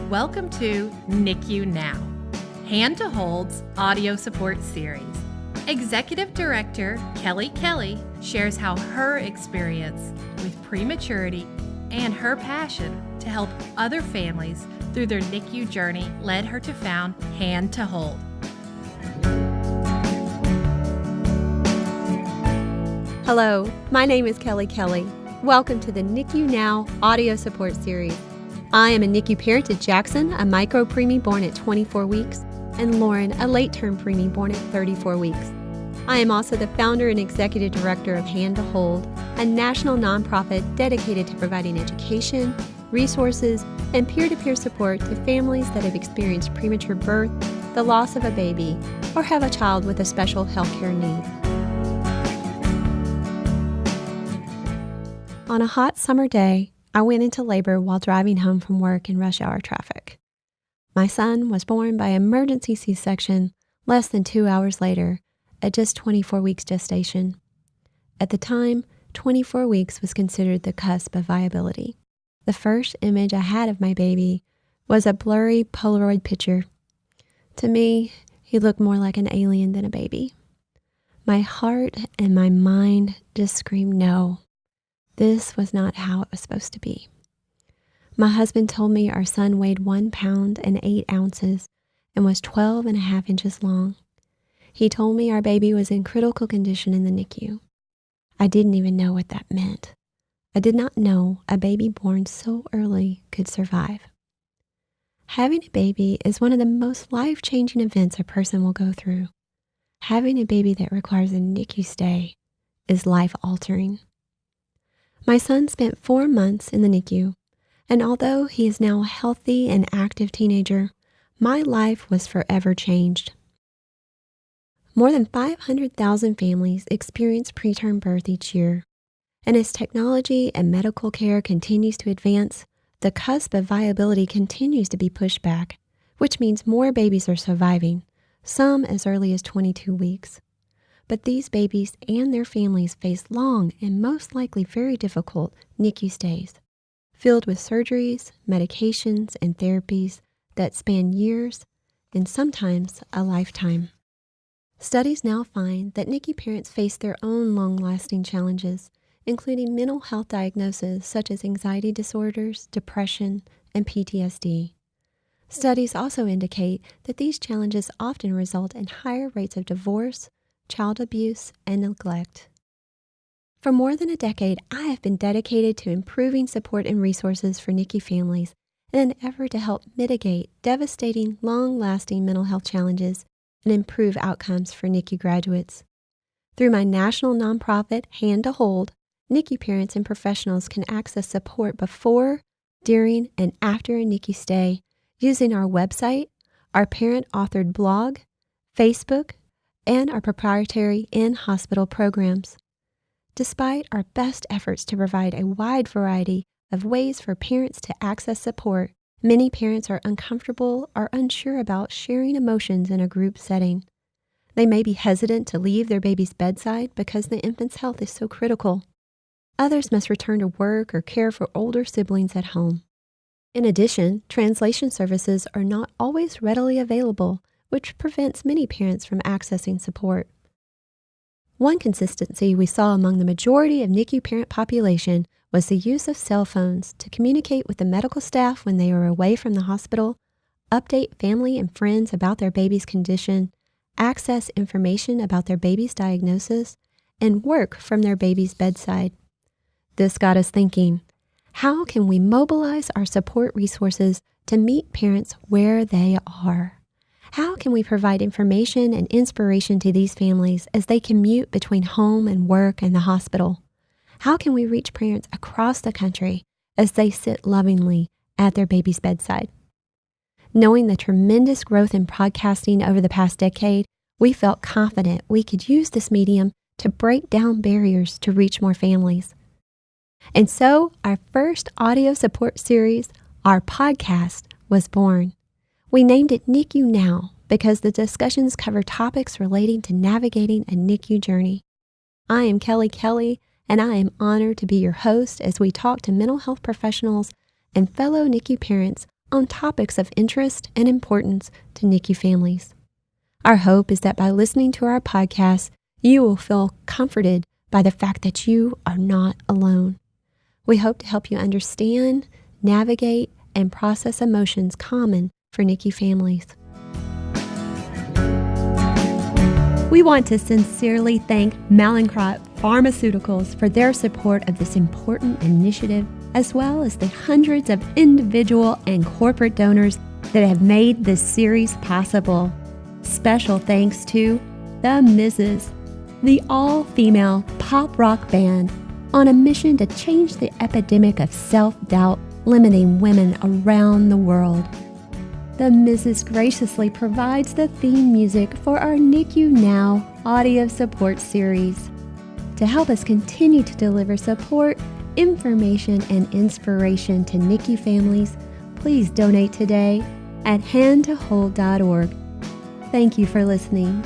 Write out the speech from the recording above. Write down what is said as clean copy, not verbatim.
Welcome to NICU Now, Hand to Hold's audio support series. Executive Director Kelly Kelly shares how her experience with prematurity and her passion to help other families through their NICU journey led her to found Hand to Hold. Hello, my name is Kelly Kelly. Welcome to the NICU Now audio support series. I am a NICU parent to Jackson, a micro preemie born at 24 weeks, and Lauren, a late-term preemie born at 34 weeks. I am also the founder and executive director of Hand to Hold, a national nonprofit dedicated to providing education, resources, and peer-to-peer support to families that have experienced premature birth, the loss of a baby, or have a child with a special healthcare need. On a hot summer day, I went into labor while driving home from work in rush hour traffic. My son was born by emergency C-section less than 2 hours later at just 24 weeks gestation. At the time, 24 weeks was considered the cusp of viability. The first image I had of my baby was a blurry Polaroid picture. To me, he looked more like an alien than a baby. My heart and my mind just screamed no. This was not how it was supposed to be. My husband told me our son weighed 1 pound and 8 ounces and was 12 and a half inches long. He told me our baby was in critical condition in the NICU. I didn't even know what that meant. I did not know a baby born so early could survive. Having a baby is one of the most life-changing events a person will go through. Having a baby that requires a NICU stay is life-altering. My son spent 4 months in the NICU, and although he is now a healthy and active teenager, my life was forever changed. More than 500,000 families experience preterm birth each year, and as technology and medical care continues to advance, the cusp of viability continues to be pushed back, which means more babies are surviving, some as early as 22 weeks. But these babies and their families face long and most likely very difficult NICU stays, filled with surgeries, medications, and therapies that span years and sometimes a lifetime. Studies now find that NICU parents face their own long-lasting challenges, including mental health diagnoses such as anxiety disorders, depression, and PTSD. Studies also indicate that these challenges often result in higher rates of divorce, child abuse, and neglect. For more than a decade, I have been dedicated to improving support and resources for NICU families in an effort to help mitigate devastating, long-lasting mental health challenges and improve outcomes for NICU graduates. Through my national nonprofit, Hand to Hold, NICU parents and professionals can access support before, during, and after a NICU stay using our website, our parent-authored blog, Facebook, and our proprietary in-hospital programs. Despite our best efforts to provide a wide variety of ways for parents to access support, many parents are uncomfortable or unsure about sharing emotions in a group setting. They may be hesitant to leave their baby's bedside because the infant's health is so critical. Others must return to work or care for older siblings at home. In addition, translation services are not always readily available, which prevents many parents from accessing support. One consistency we saw among the majority of NICU parent population was the use of cell phones to communicate with the medical staff when they are away from the hospital, update family and friends about their baby's condition, access information about their baby's diagnosis, and work from their baby's bedside. This got us thinking, how can we mobilize our support resources to meet parents where they are? How can we provide information and inspiration to these families as they commute between home and work and the hospital? How can we reach parents across the country as they sit lovingly at their baby's bedside? Knowing the tremendous growth in podcasting over the past decade, we felt confident we could use this medium to break down barriers to reach more families. And so our first audio support series, our podcast, was born. We named it NICU Now because the discussions cover topics relating to navigating a NICU journey. I am Kelly Kelly, and I am honored to be your host as we talk to mental health professionals and fellow NICU parents on topics of interest and importance to NICU families. Our hope is that by listening to our podcast, you will feel comforted by the fact that you are not alone. We hope to help you understand, navigate, and process emotions common for NICU families. We want to sincerely thank Mallinckrodt Pharmaceuticals for their support of this important initiative, as well as the hundreds of individual and corporate donors that have made this series possible. Special thanks to the Mrs., the all-female pop rock band on a mission to change the epidemic of self-doubt limiting women around the world. The Mrs. graciously provides the theme music for our NICU Now audio support series. To help us continue to deliver support, information, and inspiration to NICU families, please donate today at handtohold.org. Thank you for listening.